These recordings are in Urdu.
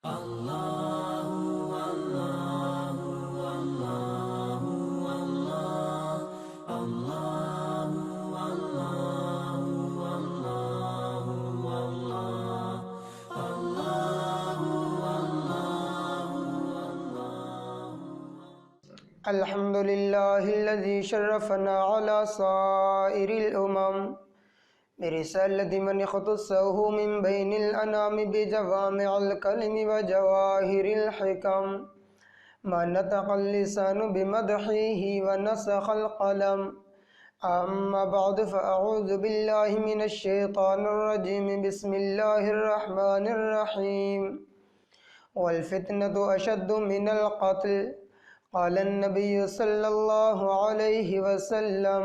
الحمد لله الذي شرفنا على سائر الأمم برسالة من اختصه من بين الأنام بجوامع الكلم وجواهر الحكم ما نطق اللسان بمدحه ونسخ القلم. أما بعد فأعوذ بالله من الشيطان الرجيم. بسم الله الرحمن الرحيم. والفتنة أشد من القتل. قال النبي صلى الله عليه وسلم: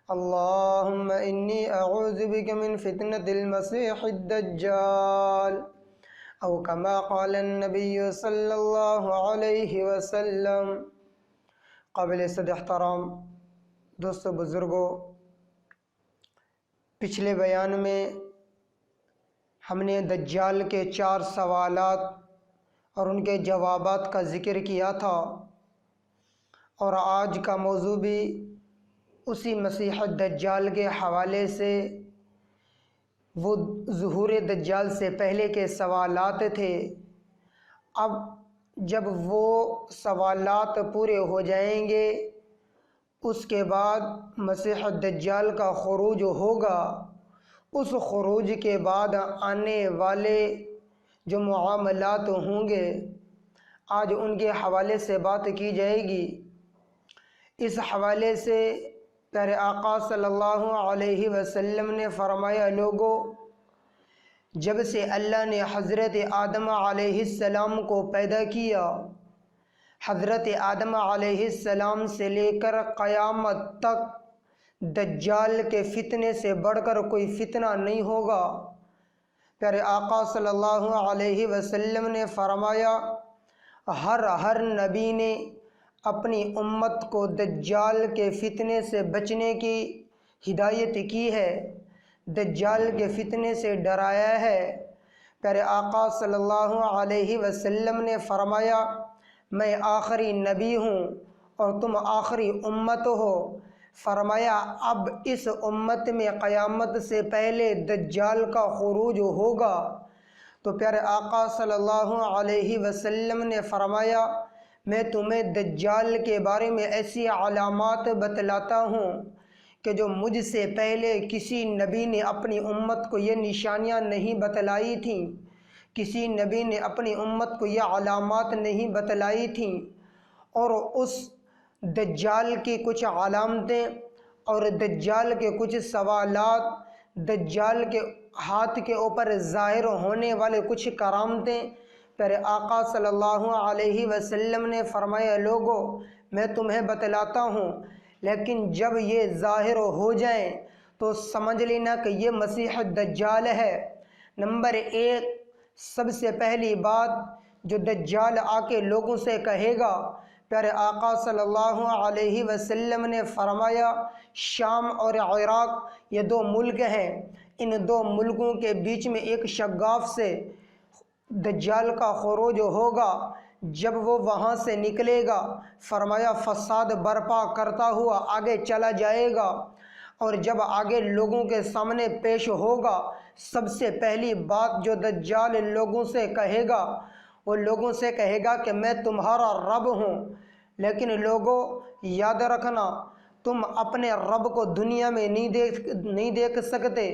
اللهم إني أعوذ بك من فتنة المسيح الدجال، أو كما قال النبي صلی اللہ علیہ وسلم. قابل صد احترام دوستو بزرگوں، پچھلے بیان میں ہم نے دجال کے 4 سوالات اور ان کے جوابات کا ذکر کیا تھا، اور آج کا موضوع بھی اسی مسیح الدجال کے حوالے سے، وہ ظہور دجال سے پہلے کے سوالات تھے. اب جب وہ سوالات پورے ہو جائیں گے، اس کے بعد مسیح الدجال کا خروج ہوگا. اس خروج کے بعد آنے والے جو معاملات ہوں گے، آج ان کے حوالے سے بات کی جائے گی. اس حوالے سے پیارے آقا صلی اللہ علیہ وسلم نے فرمایا: لوگوں، جب سے اللہ نے حضرت آدم علیہ السلام کو پیدا کیا، حضرت آدم علیہ السلام سے لے کر قیامت تک دجال کے فتنے سے بڑھ کر کوئی فتنہ نہیں ہوگا. پیارے آقا صلی اللہ علیہ وسلم نے فرمایا: ہر نبی نے اپنی امت کو دجال کے فتنے سے بچنے کی ہدایت کی ہے، دجال کے فتنے سے ڈرایا ہے. پیارے آقا صلی اللہ علیہ وسلم نے فرمایا: میں آخری نبی ہوں اور تم آخری امت ہو. فرمایا: اب اس امت میں قیامت سے پہلے دجال کا خروج ہوگا. تو پیارے آقا صلی اللہ علیہ وسلم نے فرمایا: میں تمہیں دجال کے بارے میں ایسی علامات بتلاتا ہوں کہ جو مجھ سے پہلے کسی نبی نے اپنی امت کو یہ نشانیاں نہیں بتلائی تھیں، کسی نبی نے اپنی امت کو یہ علامات نہیں بتلائی تھیں. اور اس دجال کی کچھ علامتیں اور دجال کے کچھ سوالات، دجال کے ہاتھ کے اوپر ظاہر ہونے والے کچھ کرامتیں، پیارے آقا صلی اللہ علیہ وسلم نے فرمایا: لوگوں، میں تمہیں بتلاتا ہوں، لیکن جب یہ ظاہر ہو جائیں تو سمجھ لینا کہ یہ مسیح الدجال ہے. نمبر 1، سب سے پہلی بات جو دجال آ کے لوگوں سے کہے گا، پیارے آقا صلی اللہ علیہ وسلم نے فرمایا: شام اور عراق یہ 2 ملک ہیں، ان 2 ملکوں کے بیچ میں ایک شگاف سے دجال کا خروج ہوگا. جب وہ وہاں سے نکلے گا، فرمایا فساد برپا کرتا ہوا آگے چلا جائے گا، اور جب آگے لوگوں کے سامنے پیش ہوگا، سب سے پہلی بات جو دجال لوگوں سے کہے گا، وہ لوگوں سے کہے گا کہ میں تمہارا رب ہوں. لیکن لوگوں، یاد رکھنا، تم اپنے رب کو دنیا میں نہیں دیکھ سکتے،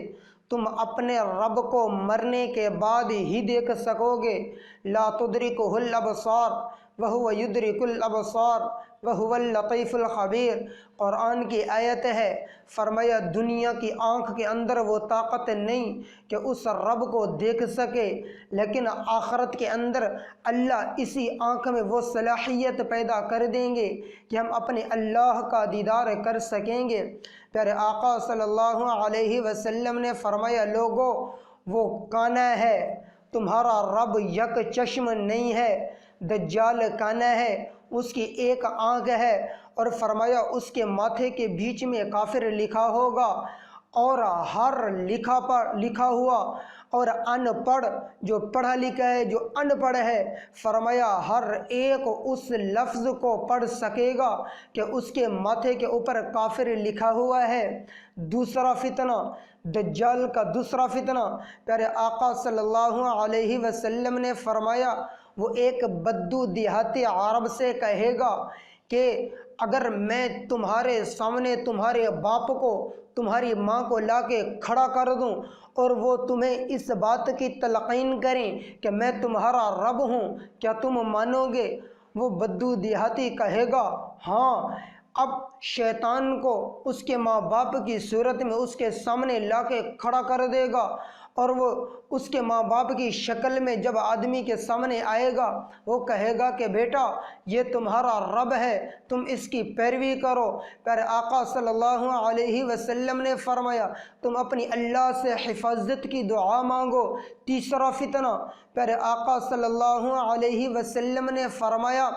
تم اپنے رب کو مرنے کے بعد ہی دیکھ سکو گے. لا تدرکہ الابصار وہو یدرک الابصار وہو اللطیف الخبیر. قرآن کی آیت ہے. فرمایا دنیا کی آنکھ کے اندر وہ طاقت نہیں کہ اس رب کو دیکھ سکے، لیکن آخرت کے اندر اللہ اسی آنکھ میں وہ صلاحیت پیدا کر دیں گے کہ ہم اپنے اللہ کا دیدار کر سکیں گے. پیارے آقا صلی اللہ علیہ وسلم نے فرمایا: لوگوں، وہ کانا ہے، تمہارا رب یک چشم نہیں ہے. دجال کانا ہے، اس کی ایک آنکھ ہے، اور فرمایا اس کے ماتھے کے بیچ میں کافر لکھا ہوگا، اور ہر لکھا ہوا اور ان پڑھ جو پڑھا لکھا ہے جو ان پڑھ ہے، فرمایا ہر ایک اس لفظ کو پڑھ سکے گا کہ اس کے ماتھے کے اوپر کافر لکھا ہوا ہے۔ دوسرا فتنہ، دجال کا دوسرا فتنہ، پیارے آقا صلی اللہ علیہ وسلم نے فرمایا وہ ایک بدو دیہاتی عرب سے کہے گا کہ اگر میں تمہارے سامنے تمہارے باپ کو تمہاری ماں کو لا کے کھڑا کر دوں اور وہ تمہیں اس بات کی تلقین کریں کہ میں تمہارا رب ہوں، کیا تم مانو گے؟ وہ بدو دیہاتی کہے گا ہاں۔ اب شیطان کو اس کے ماں باپ کی صورت میں اس کے سامنے لا کے کھڑا کر دے گا، اور وہ اس کے ماں باپ کی شکل میں جب آدمی کے سامنے آئے گا وہ کہے گا کہ بیٹا یہ تمہارا رب ہے، تم اس کی پیروی کرو۔ پیارے آقا صلی اللہ علیہ وسلم نے فرمایا تم اپنی اللہ سے حفاظت کی دعا مانگو۔ تیسرا فتنہ، پیارے آقا صلی اللہ علیہ وسلم نے فرمایا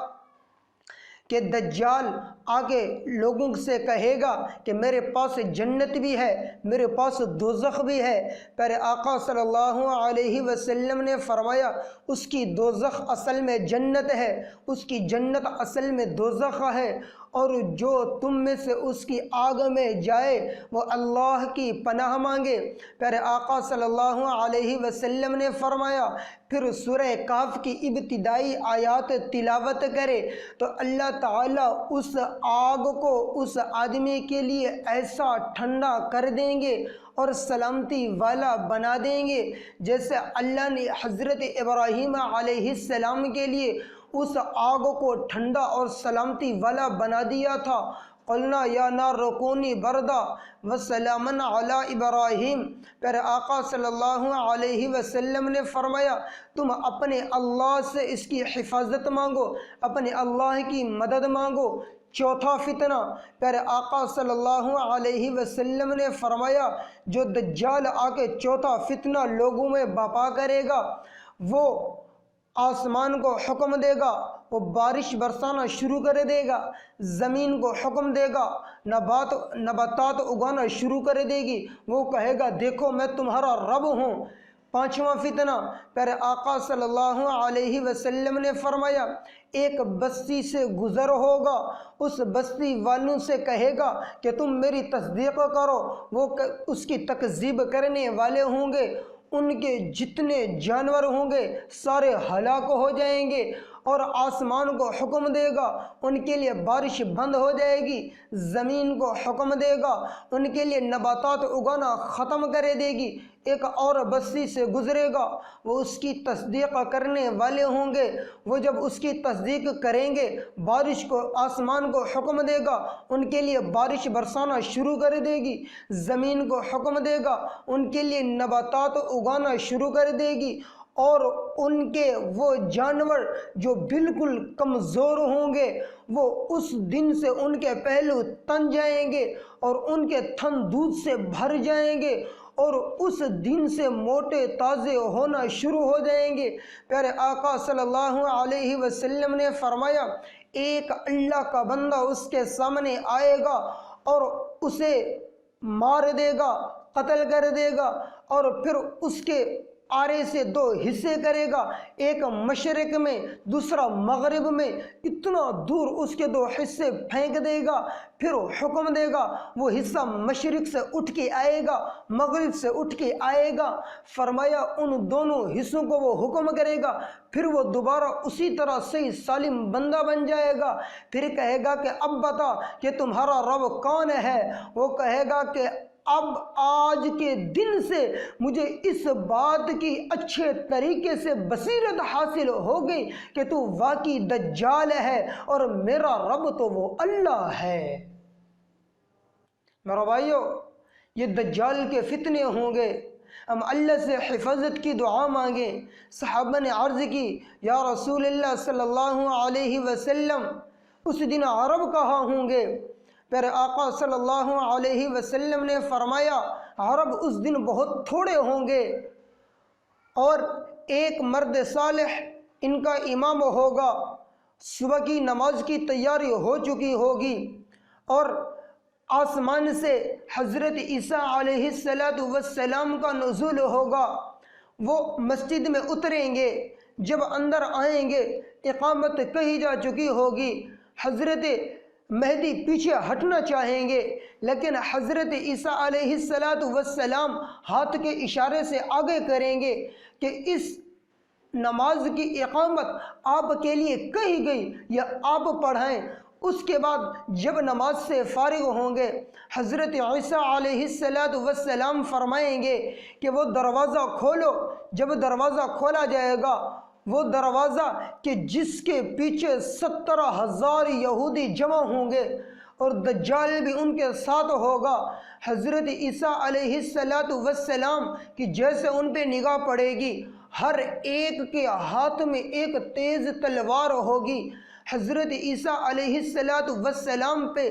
کہ دجال آگے لوگوں سے کہے گا کہ میرے پاس جنت بھی ہے، میرے پاس دوزخ بھی ہے۔ پیارے آقا صلی اللہ علیہ وسلم نے فرمایا اس کی دوزخ اصل میں جنت ہے، اس کی جنت اصل میں دوزخ ہے، اور جو تم میں سے اس کی آگ میں جائے وہ اللہ کی پناہ مانگے۔ پیارے آقا صلی اللہ علیہ وسلم نے فرمایا پھر سورہ کہف کی ابتدائی آیات تلاوت کرے تو اللہ تعالیٰ اس آگ کو اس آدمی کے لیے ایسا ٹھنڈا کر دیں گے اور سلامتی والا بنا دیں گے جیسے اللہ نے حضرت ابراہیم علیہ السلام کے لیے اس آگ کو ٹھنڈا اور سلامتی والا بنا دیا تھا۔ قلنا یا نار کونی بردا وسلاما علی ابراہیم۔ پیارے آقا صلی اللہ علیہ وسلم نے فرمایا تم اپنے اللہ سے اس کی حفاظت مانگو، اپنے اللہ کی مدد مانگو۔ چوتھا فتنہ، پیارے آقا صلی اللہ علیہ وسلم نے فرمایا جو دجال آ کے چوتھا فتنہ لوگوں میں برپا کرے گا وہ آسمان کو حکم دے گا، وہ بارش برسانا شروع کر دے گا، زمین کو حکم دے گا نباتات اگانا شروع کر دے گی، وہ کہے گا دیکھو میں تمہارا رب ہوں۔ پانچواں فتنہ، پیارے آقا صلی اللہ علیہ وسلم نے فرمایا ایک بستی سے گزر ہوگا، اس بستی والوں سے کہے گا کہ تم میری تصدیق کرو، وہ اس کی تکذیب کرنے والے ہوں گے، ان کے جتنے جانور ہوں گے سارے ہلاک ہو جائیں گے، اور آسمان کو حکم دے گا ان کے لیے بارش بند ہو جائے گی، زمین کو حکم دے گا ان کے لیے نباتات اگانا ختم کر دے گی۔ ایک اور بستی سے گزرے گا، وہ اس کی تصدیق کرنے والے ہوں گے، وہ جب اس کی تصدیق کریں گے بارش کو آسمان کو حکم دے گا ان کے لیے بارش برسانا شروع کر دے گی، زمین کو حکم دے گا ان کے لیے نباتات اگانا شروع کر دے گی، اور ان کے وہ جانور جو بالکل کمزور ہوں گے وہ اس دن سے ان کے پہلو تن جائیں گے اور ان کے تھن دودھ سے بھر جائیں گے اور اس دن سے موٹے تازے ہونا شروع ہو جائیں گے۔ پیارے آقا صلی اللہ علیہ وسلم نے فرمایا ایک اللہ کا بندہ اس کے سامنے آئے گا اور اسے مار دے گا، قتل کر دے گا، اور پھر اس کے آرے سے دو حصے کرے گا، ایک مشرق میں دوسرا مغرب میں، اتنا دور اس کے دو حصے پھینک دے گا، پھر حکم دے گا وہ حصہ مشرق سے اٹھ کے آئے گا، مغرب سے اٹھ کے آئے گا، فرمایا ان دونوں حصوں کو وہ حکم کرے گا، پھر وہ دوبارہ اسی طرح صحیح سالم بندہ بن جائے گا، پھر کہے گا کہ اب بتا کہ تمہارا رب کون ہے، وہ کہے گا کہ اب آج کے دن سے مجھے اس بات کی اچھے طریقے سے بصیرت حاصل ہو گئی کہ تو واقعی دجال ہے اور میرا رب تو وہ اللہ ہے۔ میرے بھائیو یہ دجال کے فتنے ہوں گے، ہم اللہ سے حفاظت کی دعا مانگیں۔ صحابہ نے عرض کی یا رسول اللہ صلی اللہ علیہ وسلم اس دن عرب کہاں ہوں گے؟ پیارے آقا صلی اللہ علیہ وسلم نے فرمایا عرب اس دن بہت تھوڑے ہوں گے، اور ایک مرد صالح ان کا امام ہوگا، صبح کی نماز کی تیاری ہو چکی ہوگی، اور آسمان سے حضرت عیسیٰ علیہ السلام کا نزول ہوگا، وہ مسجد میں اتریں گے، جب اندر آئیں گے اقامت کہی جا چکی ہوگی، حضرت مہدی پیچھے ہٹنا چاہیں گے، لیکن حضرت عیسیٰ علیہ السلام ہاتھ کے اشارے سے آگے کریں گے کہ اس نماز کی اقامت آپ کے لیے کہی گئی یا آپ پڑھائیں۔ اس کے بعد جب نماز سے فارغ ہوں گے حضرت عیسیٰ علیہ السلام فرمائیں گے کہ وہ دروازہ کھولو۔ جب دروازہ کھولا جائے گا، وہ دروازہ کہ جس کے پیچھے 17,000 یہودی جمع ہوں گے اور دجال بھی ان کے ساتھ ہوگا، حضرت عیسیٰ علیہ السلام کی جیسے ان پہ نگاہ پڑے گی، ہر ایک کے ہاتھ میں ایک تیز تلوار ہوگی۔ حضرت عیسیٰ علیہ السلام پہ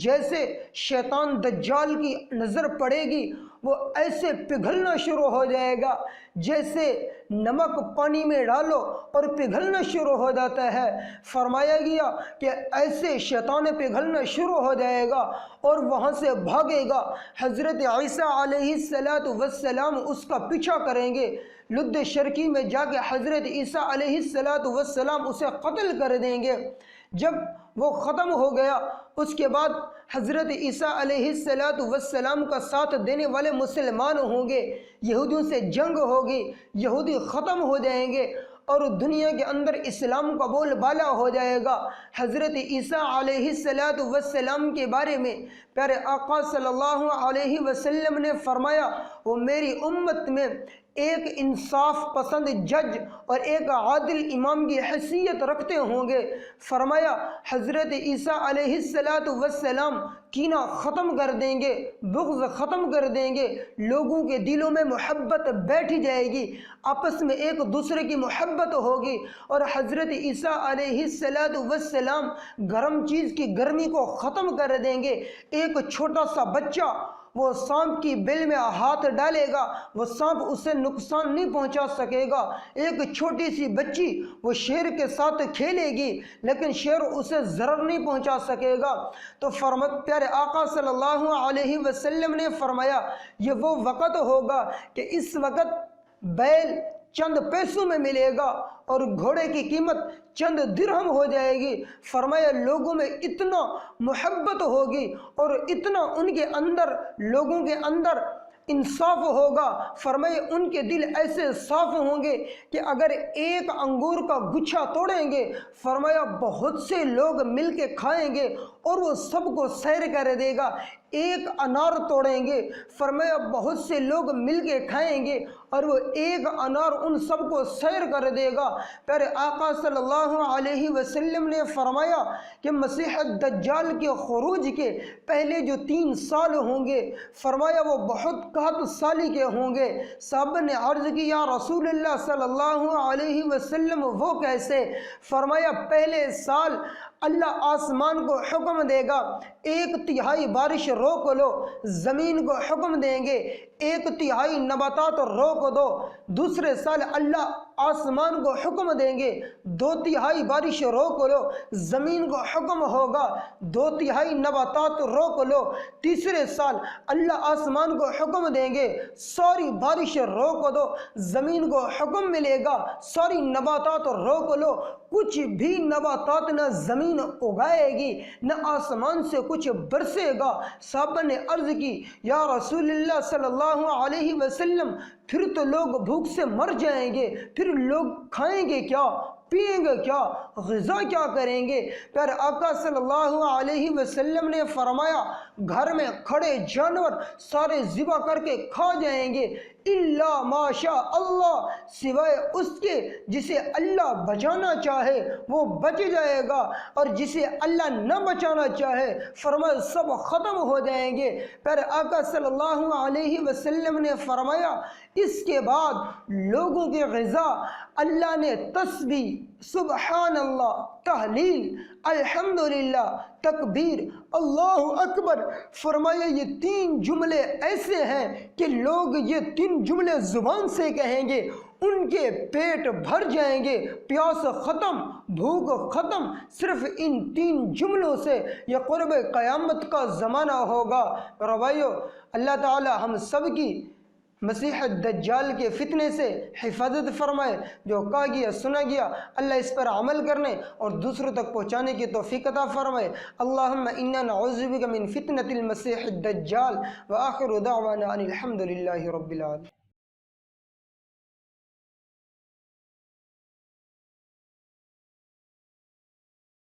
جیسے شیطان دجال کی نظر پڑے گی، وہ ایسے پگھلنا شروع ہو جائے گا جیسے نمک پانی میں ڈالو اور پگھلنا شروع ہو جاتا ہے۔ فرمایا گیا کہ ایسے شیطان پگھلنا شروع ہو جائے گا اور وہاں سے بھاگے گا۔ حضرت عیسیٰ علیہ السلام اس کا پیچھا کریں گے، لد شرقی میں جا کے حضرت عیسیٰ علیہ السلام اسے قتل کر دیں گے۔ جب وہ ختم ہو گیا اس کے بعد حضرت عیسیٰ علیہ السلام کا ساتھ دینے والے مسلمان ہوں گے، یہودیوں سے جنگ ہوگی، یہودی ختم ہو جائیں گے اور دنیا کے اندر اسلام کا بول بالا ہو جائے گا۔ حضرت عیسیٰ علیہ السلام کے بارے میں پیارے آقا صلی اللہ علیہ وسلم نے فرمایا، وہ میری امت میں ایک انصاف پسند جج اور ایک عادل امام کی حیثیت رکھتے ہوں گے۔ فرمایا حضرت عیسیٰ علیہ السلام کینہ ختم کر دیں گے، بغض ختم کر دیں گے، لوگوں کے دلوں میں محبت بیٹھ جائے گی، آپس میں ایک دوسرے کی محبت ہوگی، اور حضرت عیسیٰ علیہ السلام گرم چیز کی گرمی کو ختم کر دیں گے۔ ایک چھوٹا سا بچہ وہ سانپ کی بل میں ہاتھ ڈالے گا، وہ سانپ اسے نقصان نہیں پہنچا سکے گا۔ ایک چھوٹی سی بچی وہ شیر کے ساتھ کھیلے گی لیکن شیر اسے ضرر نہیں پہنچا سکے گا۔ تو پیارے آقا صلی اللہ علیہ وسلم نے فرمایا یہ وہ وقت ہوگا کہ اس وقت بیل چند پیسوں میں ملے گا اور گھوڑے کی قیمت چند درہم ہو جائے گی۔ فرمایا لوگوں میں اتنا محبت ہوگی اور اتنا ان کے اندر، لوگوں کے اندر انصاف ہوگا۔ فرمایا ان کے دل ایسے صاف ہوں گے کہ اگر ایک انگور کا گچھا توڑیں گے، فرمایا بہت سے لوگ مل کے کھائیں گے اور وہ سب کو سیر کر دے گا۔ ایک انار توڑیں گے، فرمایا بہت سے لوگ مل کے کھائیں گے اور وہ ایک انار ان سب کو سیر کر دے گا۔ پھر آقا صلی اللہ علیہ وسلم نے فرمایا کہ مسیح الدجال کے خروج کے پہلے جو 3 سال ہوں گے، فرمایا وہ بہت قحط سالی کے ہوں گے۔ صحابہ نے عرض کی یا رسول اللہ صلی اللہ علیہ وسلم وہ کیسے؟ فرمایا پہلے سال اللہ آسمان کو حکم دے گا 1/3 بارش روک لو، زمین کو حکم دیں گے 1/3 نباتات روک دو۔ دوسرے سال اللہ آسمان کو حکم دیں گے 2/3 بارش روک لو، زمین کو حکم ہوگا 2/3 نباتات روک لو۔ تیسرے سال اللہ آسمان کو حکم دیں گے ساری بارش روک دو، زمین کو حکم ملے گا ساری نباتات روک لو۔ کچھ بھی نباتات نہ زمین اگائے گی نہ آسمان سے کچھ برسے گا۔ صحابہ نے عرض کی یا رسول اللہ صلی اللہ علیہ وسلم پھر تو لوگ بھوک سے مر جائیں گے، پھر لوگ کھائیں گے کیا، پئیں گے کیا، غذا کیا کریں گے؟ پھر آقا صلی اللہ علیہ وسلم نے فرمایا گھر میں کھڑے جانور سارے ذبح کر کے کھا جائیں گے الا ماشاء اللہ، سوائے اس کے جسے اللہ بچانا چاہے وہ بچ جائے گا، اور جسے اللہ نہ بچانا چاہے فرمایا سب ختم ہو جائیں گے۔ پھر آقا صلی اللہ علیہ وسلم نے فرمایا اس کے بعد لوگوں کی غذا اللہ نے تسبیح، سبحان اللہ، تحلیل، الحمدللہ، تکبیر، اللہ اکبر، فرمایا یہ 3 جملے ایسے ہیں کہ لوگ یہ 3 جملے زبان سے کہیں گے ان کے پیٹ بھر جائیں گے، پیاس ختم، بھوک ختم، صرف ان 3 جملوں سے یہ قرب قیامت کا زمانہ ہوگا۔ روایو اللہ تعالی ہم سب کی مسیح الدجال کے فتنے سے حفاظت فرمائے۔ جو کہا گیا سنا گیا اللہ اس پر عمل کرنے اور دوسروں تک پہنچانے کی توفیق عطا فرمائے۔ اللہم انا نعوذ بک من فتنة المسیح الدجال وآخر دعوانا ان الحمد للہ رب العالمین۔